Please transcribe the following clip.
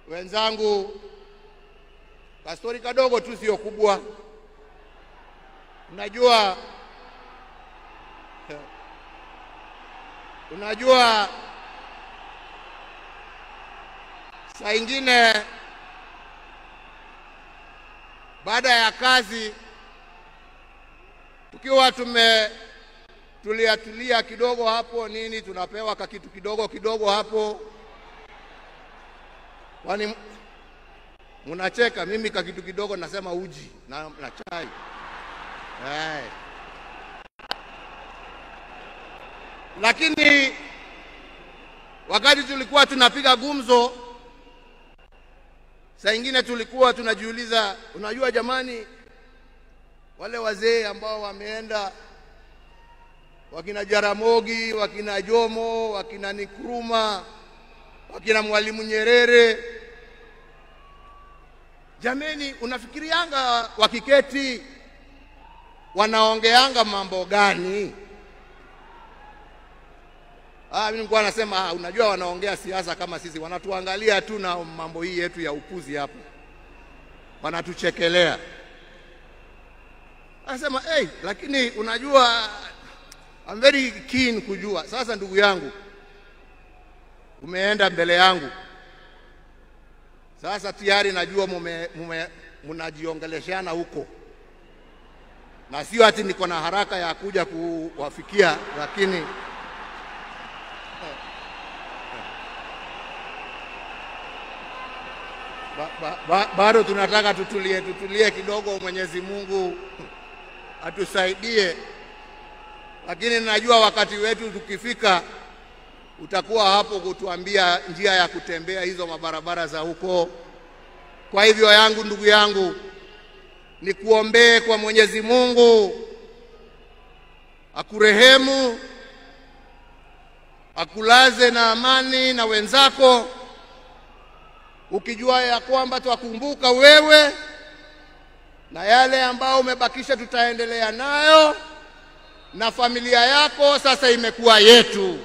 Wenzangu, kastori kadogo tu, sio kubwa. Unajua saa ingine baada ya kazi tukiwa tulia kidogo hapo nini, tunapewa kitu kidogo hapo. Wani munacheka, mimi kitu kidogo nasema uji na chai. Lakini wakati tulikuwa tunapiga gumzo, saa ingine tulikuwa tunajiuliza, unajua jamani, wale wazee ambao wameenda, wakina Jaramogi, wakina Jomo, wakina Nkrumah, wakina Mwalimu Nyerere, jameni, unafikirianga wakiketi wanaongeanga mambo gani? Mimi nilikuwa nasema unajua wanaongea siasa kama sisi, wanatuangalia tu na mambo hii yetu ya upuzi hapo, wanatuchekelea. Anasema lakini unajua I'm very keen kujua. Sasa ndugu yangu, umeenda mbele yangu, sasa tayari najua mnajiongeleshana huko, na sio ati niko na haraka ya kuja kuwafikia, lakini bado tunataka tutulie kidogo. Mwenyezi Mungu atusaidie, lakini najua wakati wetu tukifika utakuwa hapo kutuambia njia ya kutembea hizo mabarabara za huko. Kwa hivyo ndugu yangu, ni kuombee kwa Mwenyezi Mungu akurehemu, akulaze na amani na wenzako, ukijua ya kwamba twakumbuka wewe na yale ambao umebakisha tutaendelea nayo, na familia yako sasa imekuwa yetu.